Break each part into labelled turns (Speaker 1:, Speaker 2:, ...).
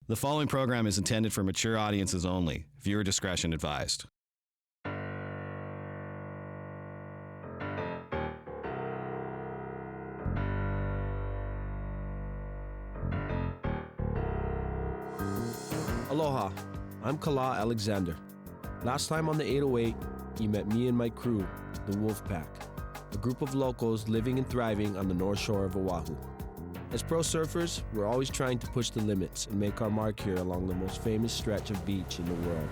Speaker 1: The following program is intended for mature audiences only. Viewer discretion advised.
Speaker 2: Aloha, I'm Kala Alexander. Last time on the 808, you met me and my crew, the Wolfpack, a group of locals living and thriving on the North Shore of Oahu. As pro surfers, we're always trying to push the limits and make our mark here along the most famous stretch of beach in the world.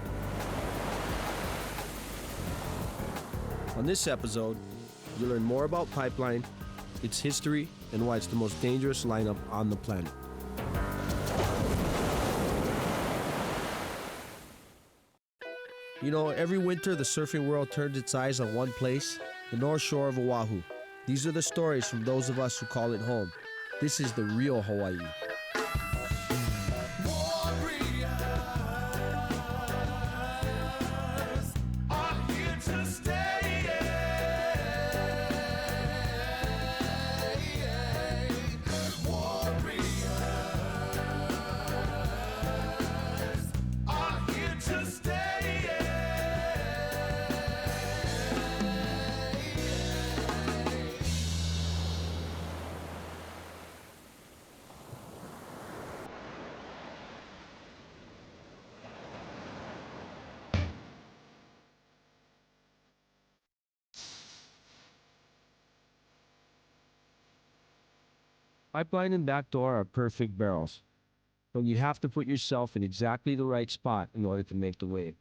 Speaker 2: On this episode, you'll learn more about Pipeline, its history, and why it's the most dangerous lineup on the planet. You know, every winter the surfing world turns its eyes on one place, the North Shore of Oahu. These are the stories from those of us who call it home. This is the real Hawaii. Pipeline and backdoor are perfect barrels, but you have to put yourself in exactly the right spot in order to make the wave.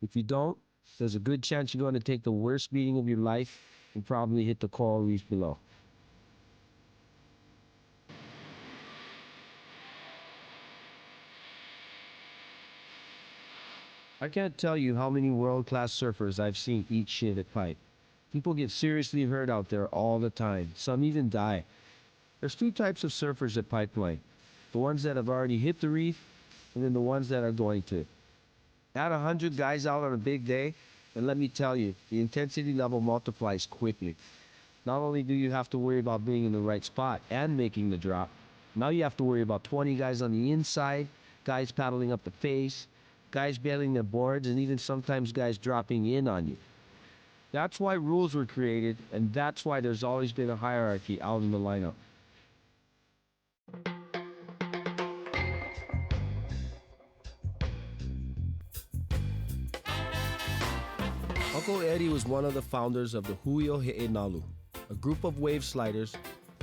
Speaker 2: If you don't, there's a good chance you're going to take the worst beating of your life and probably hit the coral reef below. I can't tell you how many world-class surfers I've seen eat shit at Pipe. People get seriously hurt out there all the time. Some even die. There's two types of surfers at Pipeline. The ones that have already hit the reef, and then the ones that are going to. Add 100 guys out on a big day, and let me tell you, the intensity level multiplies quickly. Not only do you have to worry about being in the right spot and making the drop, now you have to worry about 20 guys on the inside, guys paddling up the face, guys bailing their boards, and even sometimes guys dropping in on you. That's why rules were created, and that's why there's always been a hierarchy out in the lineup. Uncle Eddie was one of the founders of the Hui O Nalu, a group of wave sliders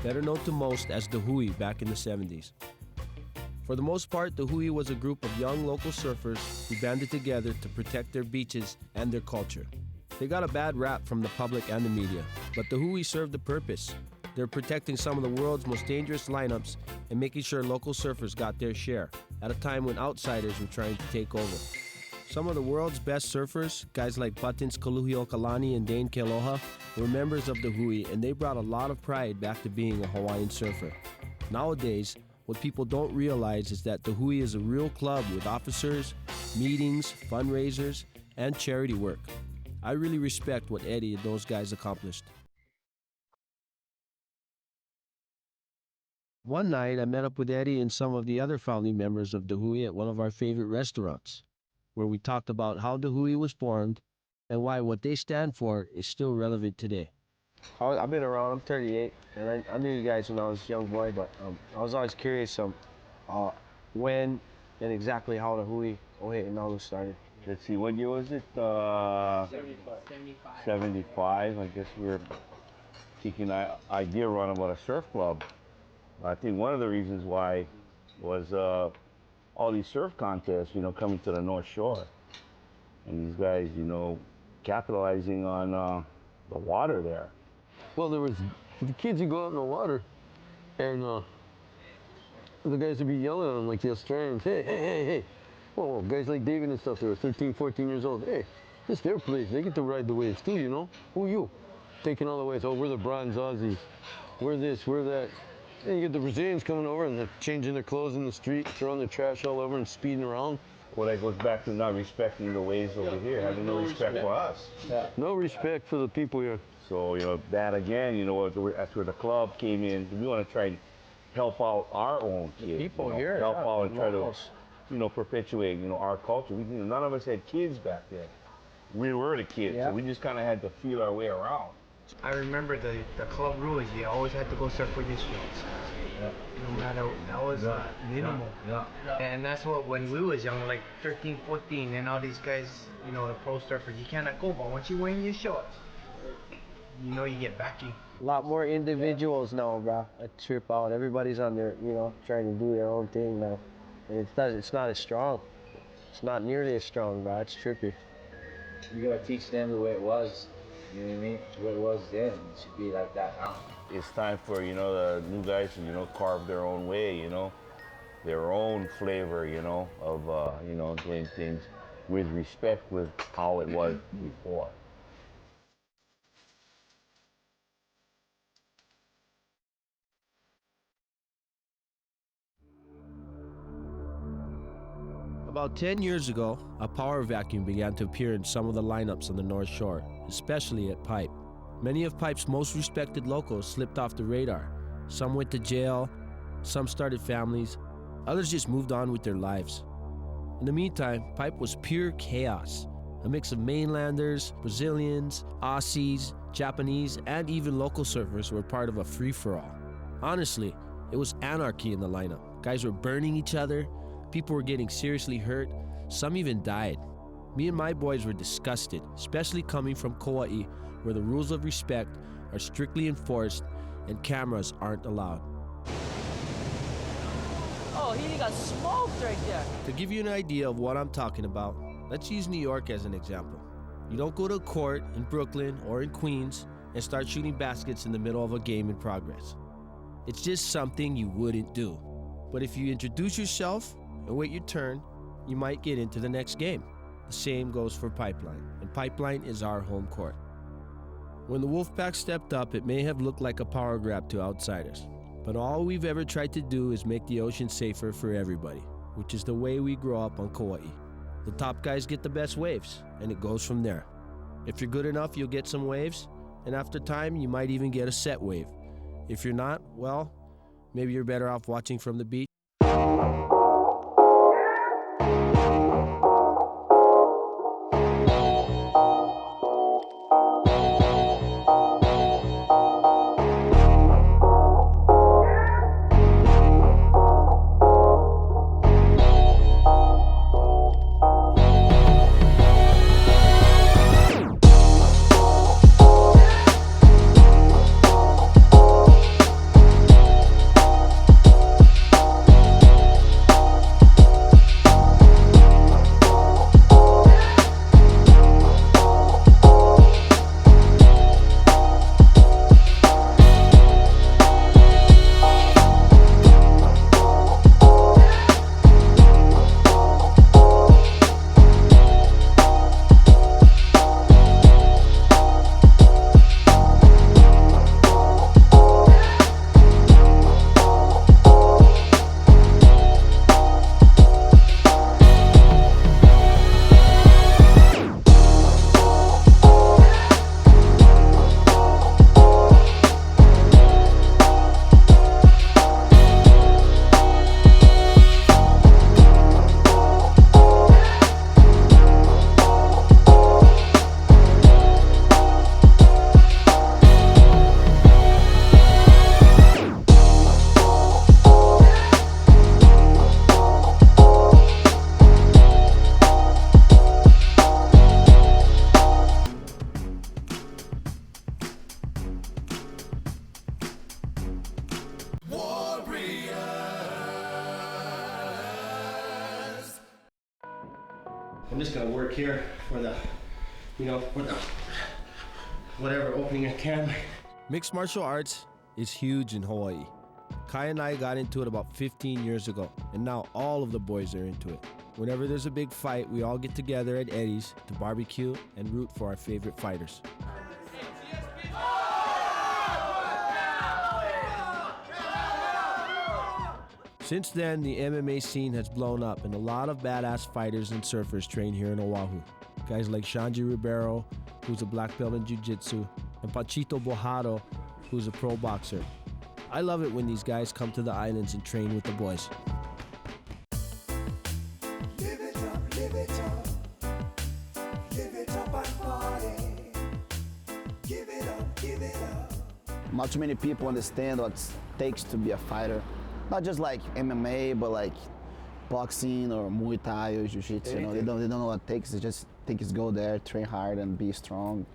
Speaker 2: better known to most as the Hui back in the 70s. For the most part, the Hui was a group of young local surfers who banded together to protect their beaches and their culture. They got a bad rap from the public and the media, but the Hui served a purpose. They're protecting some of the world's most dangerous lineups and making sure local surfers got their share at a time when outsiders were trying to take over. Some of the world's best surfers, guys like Buttons Kaluhiokalani and Dane Kealoha, were members of the Hui, and they brought a lot of pride back to being a Hawaiian surfer. Nowadays, what people don't realize is that the Hui is a real club with officers, meetings, fundraisers, and charity work. I really respect what Eddie and those guys accomplished. One night, I met up with Eddie and some of the other founding members of the Hui at one of our favorite restaurants, where we talked about how the Hui was formed and why what they stand for is still relevant today. I've been around, I'm 38, and I knew you guys when I was a young boy, but I was always curious when and exactly how the Hui O Nalu started.
Speaker 3: Let's see, what year was it? 75. I guess we were thinking an idea run about a surf club. I think one of the reasons why was all these surf contests, coming to the North Shore. And these guys, capitalizing on the water there.
Speaker 4: Well, there was the kids who go out in the water, and the guys would be yelling at them like the Australians, hey, hey, hey, hey. Whoa, guys like David and stuff, they were 13, 14 years old. Hey, it's their place. They get to ride the waves too, you know? Who are you? Taking all the waves. Oh, we're the bronze Aussies. We're this, we're that. And you get the Brazilians coming over and they're changing their clothes in the street, throwing their trash all over and speeding around.
Speaker 3: Well, that goes back to not respecting the waves over here, having no respect for us.
Speaker 4: Yeah. No respect for the people here.
Speaker 3: So, that again, that's where the club came in. We want to try and help out our own kids.
Speaker 4: People here.
Speaker 3: Help out and try to perpetuate, our culture. None of us had kids back then. We were the kids, so we just kind of had to feel our way around.
Speaker 5: I remember the club rules. You always had to go surf with your shorts. Yeah. No matter, that was minimal. Yeah. And that's what, when we was young, like 13, 14, and all these guys, the pro surfers, you cannot go. But once you wearing your shorts, you get backing.
Speaker 2: A lot more individuals now, bro. I trip out. Everybody's on their, trying to do their own thing now. And it's not as strong. It's not nearly as strong, bro. It's trippy.
Speaker 6: You gotta teach them the way it was. You know what I mean? What it was then, it should be like that now.
Speaker 3: It's time for, the new guys to, carve their own way, their own flavor, of, doing things with respect with how it was before.
Speaker 2: About 10 years ago, a power vacuum began to appear in some of the lineups on the North Shore, especially at Pipe. Many of Pipe's most respected locals slipped off the radar. Some went to jail, some started families, others just moved on with their lives. In the meantime, Pipe was pure chaos. A mix of mainlanders, Brazilians, Aussies, Japanese, and even local surfers were part of a free-for-all. Honestly, it was anarchy in the lineup. Guys were burning each other, people were getting seriously hurt, some even died. Me and my boys were disgusted, especially coming from Kauai, where the rules of respect are strictly enforced and cameras aren't allowed.
Speaker 7: Oh, he got smoked right there.
Speaker 2: To give you an idea of what I'm talking about, let's use New York as an example. You don't go to a court in Brooklyn or in Queens and start shooting baskets in the middle of a game in progress. It's just something you wouldn't do. But if you introduce yourself and wait your turn, you might get into the next game. The same goes for Pipeline, and Pipeline is our home court. When the Wolfpack stepped up, it may have looked like a power grab to outsiders, but all we've ever tried to do is make the ocean safer for everybody, which is the way we grow up on Kauai. The top guys get the best waves, and it goes from there. If you're good enough, you'll get some waves, and after time, you might even get a set wave. If you're not, well, maybe you're better off watching from the beach. I'm just gonna work here for the, whatever, opening a can. Mixed martial arts is huge in Hawaii. Kai and I got into it about 15 years ago, and now all of the boys are into it. Whenever there's a big fight, we all get together at Eddie's to barbecue and root for our favorite fighters. Since then, the MMA scene has blown up, and a lot of badass fighters and surfers train here in Oahu. Guys like Shanji Ribeiro, who's a black belt in jiu-jitsu, and Pachito Bojado, who's a pro boxer. I love it when these guys come to the islands and train with the boys.
Speaker 8: Not too many people understand what it takes to be a fighter. Not just like MMA, but like boxing or Muay Thai or Jiu-Jitsu. You know, they don't know what it takes. They just think it's go there, train hard, and be strong.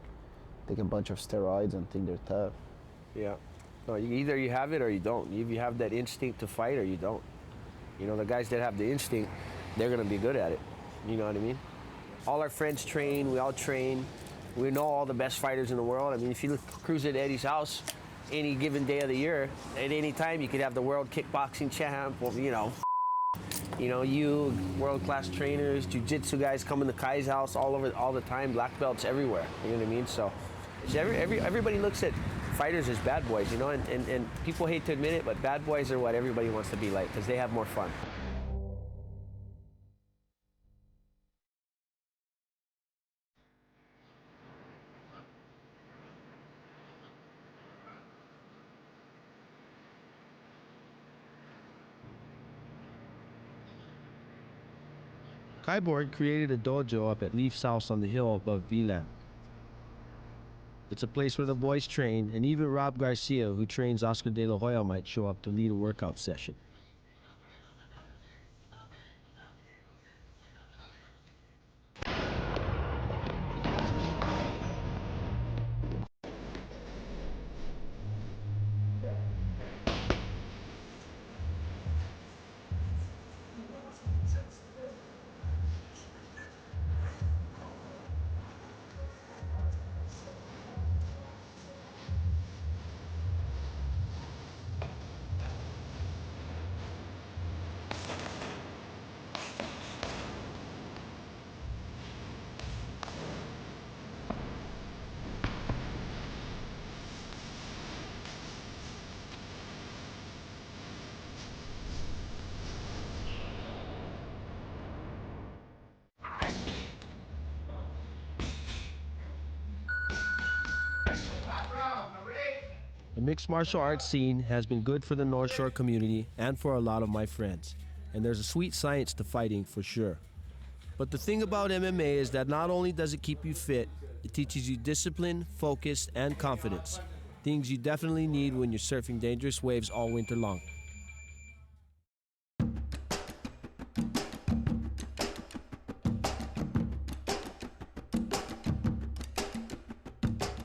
Speaker 8: Take a bunch of steroids and think they're tough.
Speaker 2: Yeah. No, either you have it or you don't. If you have that instinct to fight or you don't. You know, the guys that have the instinct, they're gonna be good at it. You know what I mean? All our friends train, we all train. We know all the best fighters in the world. I mean, if you cruise at Eddie's house, any given day of the year, at any time, you could have the world kickboxing champ, or, you world-class trainers, jiu-jitsu guys coming to Kai's house all the time, black belts everywhere. You know what I mean? So everybody looks at fighters as bad boys, you know, and people hate to admit it, but bad boys are what everybody wants to be like because they have more fun. Kai Borg created a dojo up at Leaf's house on the hill above VLAN. It's a place where the boys train, and even Rob Garcia, who trains Oscar De La Hoya, might show up to lead a workout session. The mixed martial arts scene has been good for the North Shore community and for a lot of my friends. And there's a sweet science to fighting for sure. But the thing about MMA is that not only does it keep you fit, it teaches you discipline, focus, and confidence. Things you definitely need when you're surfing dangerous waves all winter long.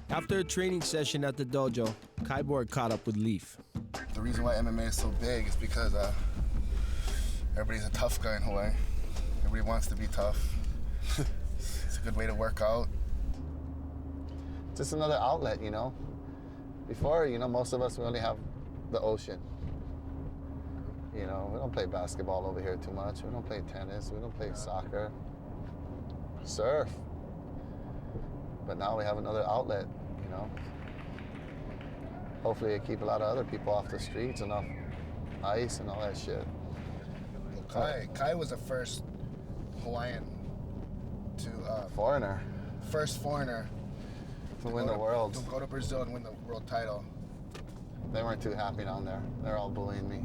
Speaker 2: After a training session at the dojo, Kai Borg caught up with Leaf.
Speaker 9: The reason why MMA is so big is because everybody's a tough guy in Hawaii. Everybody wants to be tough. It's a good way to work out.
Speaker 8: Just another outlet, you know. Before, most of us, we only have the ocean. We don't play basketball over here too much. We don't play tennis. We don't play soccer. Surf. But now we have another outlet, Hopefully it keep a lot of other people off the streets and off ice and all that shit.
Speaker 9: Well, Kai was the first Hawaiian to...
Speaker 8: foreigner.
Speaker 9: First foreigner.
Speaker 8: To win the world.
Speaker 9: To go to Brazil and win the world title.
Speaker 8: They weren't too happy down there. They're all bullying me.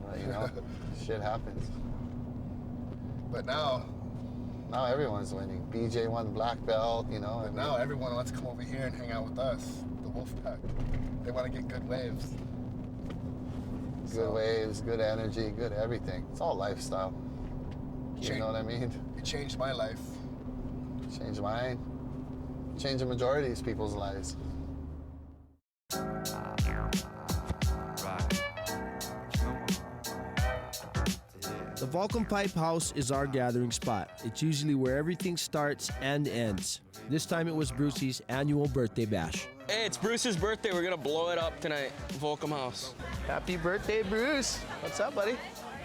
Speaker 8: But, shit happens.
Speaker 9: But now
Speaker 8: everyone's winning. BJ won black belt,
Speaker 9: But now everyone wants to come over here and hang out with us, the Wolfpack. They want to get good waves.
Speaker 8: Good waves, good energy, good everything. It's all lifestyle. You know what I mean?
Speaker 9: It changed my life.
Speaker 8: Changed mine. Changed the majority of these people's lives.
Speaker 2: The Vulcan Pipe House is our gathering spot. It's usually where everything starts and ends. This time it was Brucey's annual birthday bash.
Speaker 10: Hey, it's Bruce's birthday. We're gonna blow it up tonight. Vulcan House.
Speaker 2: Happy birthday, Bruce. What's up, buddy?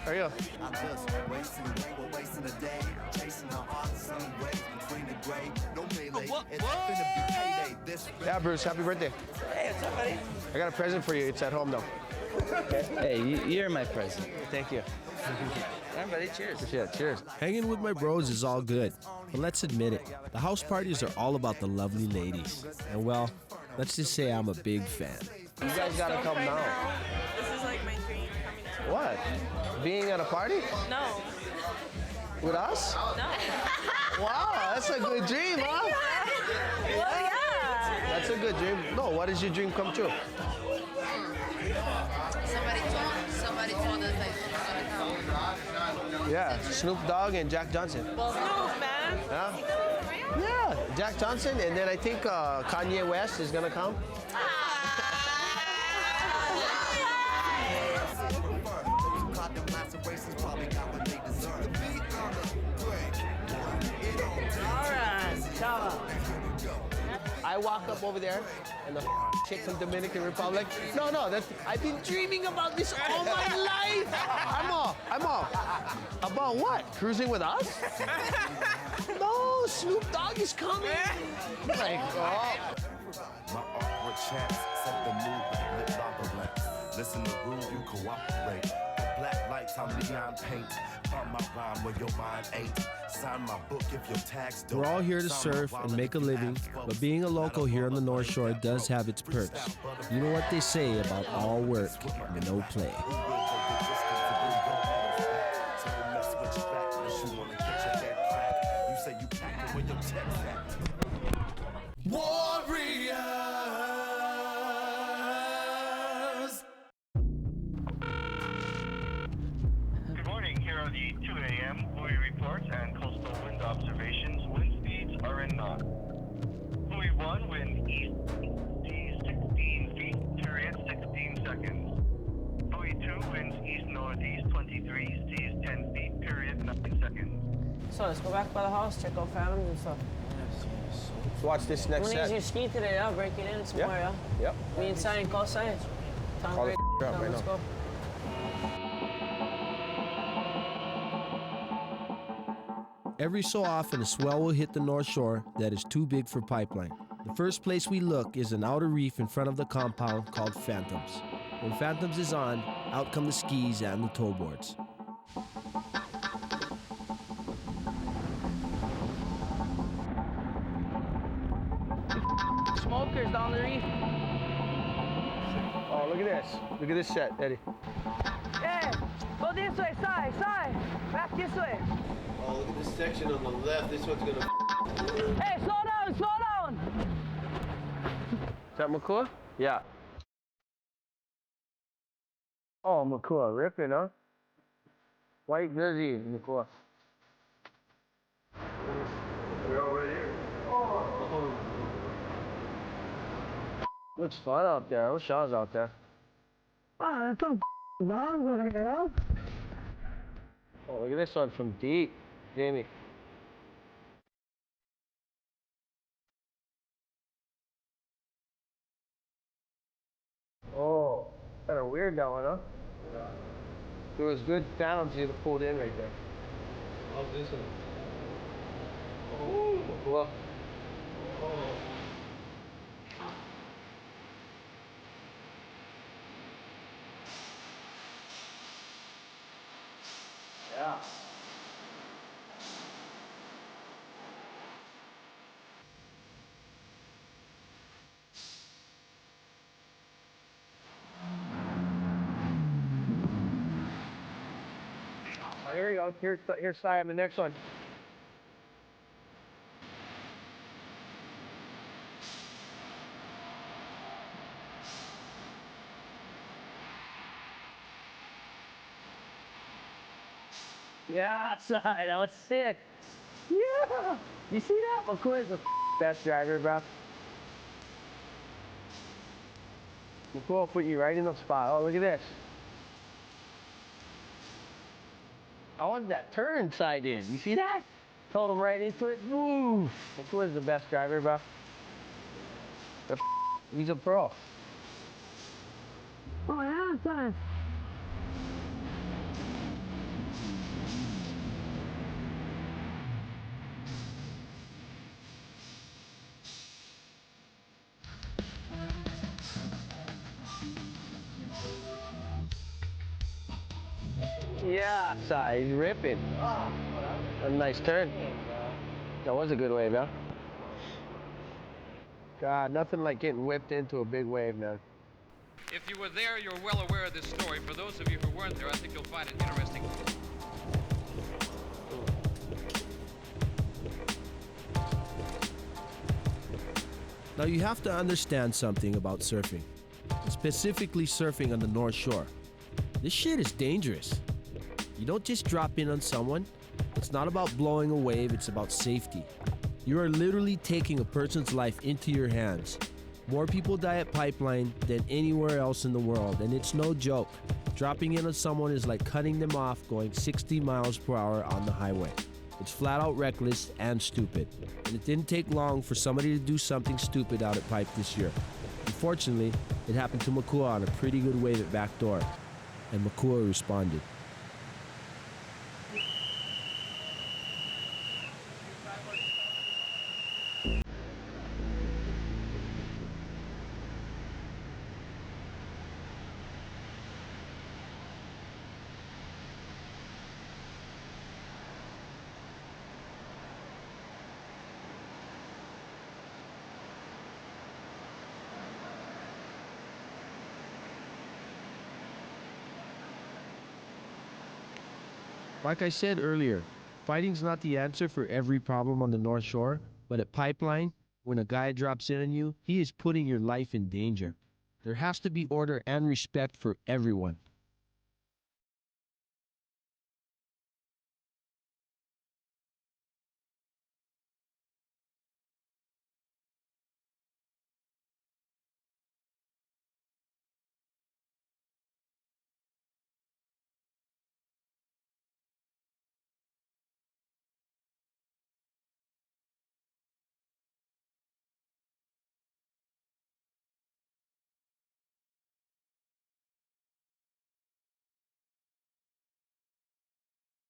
Speaker 2: How are you?
Speaker 11: I'm just wasting a day, chasing the awesome waves between the gray. No melee, it's finna be payday. This
Speaker 2: Yeah, Bruce, happy birthday.
Speaker 7: Hey, what's up, buddy?
Speaker 2: I got a present for you. It's at home, though.
Speaker 6: Hey, you're my present.
Speaker 2: Thank you.
Speaker 7: All right, buddy, cheers.
Speaker 2: Yeah, cheers. Hanging with my bros is all good, but let's admit it. The house parties are all about the lovely ladies. And well, let's just say I'm a big fan. You guys gotta come now.
Speaker 12: This is like my dream coming true.
Speaker 2: What? Being at a party?
Speaker 12: No.
Speaker 2: With us?
Speaker 12: No.
Speaker 2: Wow, that's a good dream, huh?
Speaker 12: Well, yeah.
Speaker 2: That's a good dream. No, what is your dream come true?
Speaker 12: Somebody told us like something's gonna come.
Speaker 2: Yeah, Snoop Dogg and Jack Johnson.
Speaker 12: Well, Snoop, man.
Speaker 2: Yeah. Yeah, Jack Johnson, and then I think Kanye West is gonna come. I walk up over there, and the chick from Dominican Republic. No, I've been dreaming about this all my life. I'm all. About what? Cruising with us? No, Snoop Dogg is coming. Like, oh.
Speaker 11: My awkward chats set the mood like lit lava lamps. Listen to rude, you cooperate. Black lights, I'm neon paint. Found my rhyme where your mind ain't. Sign my book if your tags don't.
Speaker 2: We're all here to surf and make a living, but being a local here on the North Shore does have its perks. You know what they say about all work and no play.
Speaker 11: Warriors!
Speaker 13: Good morning. Here are the 2 a.m. Hui reports and coastal wind observations. Wind speeds are in knot. Hui 1, wind east, seas 16 feet, period 16 seconds. Hui 2, winds east-northeast 23, seas 10 feet, period 9 seconds.
Speaker 14: So let's go back by the house, check out phantoms and stuff.
Speaker 2: Let's watch this next
Speaker 14: When
Speaker 2: set.
Speaker 14: you ski today, yeah? Break it in some more, yeah?
Speaker 2: Yep.
Speaker 14: Me and Sonny call science.
Speaker 2: Call it up right
Speaker 14: Let's
Speaker 2: now.
Speaker 14: go.
Speaker 2: Every so often, a swell will hit the North Shore that is too big for pipeline. The first place we look is an outer reef in front of the compound called Phantoms. When Phantoms is on, out come the skis and the tow boards.
Speaker 14: Smokers down the reef.
Speaker 2: Oh, look at this. Look at this set, Eddie.
Speaker 14: Hey, go this way, side. Back this way.
Speaker 15: Oh, look at this section on the left. This one's gonna.
Speaker 14: Hey, slow down.
Speaker 2: Is that McClure? Yeah. Oh, McClure, ripping, huh? White jersey, McClure.
Speaker 15: We're over here. Oh.
Speaker 2: Looks fun out there. I wish I was out there.
Speaker 14: Wow, that's so long over here.
Speaker 2: Oh, look at this one from deep, Jamie. Oh, kind of weird that one, huh? Yeah. There was good sounds you'd have pulled in right there.
Speaker 15: How's this one?
Speaker 2: Oh, well.
Speaker 15: Oh.
Speaker 2: Yeah. Oh, here we go. Here's Simon, the next one.
Speaker 14: Yeah, side. That was sick. Yeah. You see that? McCoy is the best driver, bro.
Speaker 2: McCoy will put you right in the spot. Oh, look at this. I want that turn side in. You see that? Told him right into it. Woo! McCoy is the best driver, bro. He's a pro.
Speaker 14: Oh, yeah, side.
Speaker 2: Yeah, side. He's ripping. A nice turn. That was a good wave, yeah? God, nothing like getting whipped into a big wave, man.
Speaker 16: If you were there, you're well aware of this story. For those of you who weren't there, I think you'll find it interesting.
Speaker 2: Now you have to understand something about surfing, specifically surfing on the North Shore. This shit is dangerous. You don't just drop in on someone. It's not about blowing a wave, it's about safety. You are literally taking a person's life into your hands. More people die at Pipeline than anywhere else in the world, and it's no joke. Dropping in on someone is like cutting them off going 60 miles per hour on the highway. It's flat out reckless and stupid. And it didn't take long for somebody to do something stupid out at Pipe this year. Unfortunately, it happened to Makua on a pretty good wave at backdoor, and Makua responded. Like I said earlier, fighting's not the answer for every problem on the North Shore, but at Pipeline, when a guy drops in on you, he is putting your life in danger. There has to be order and respect for everyone.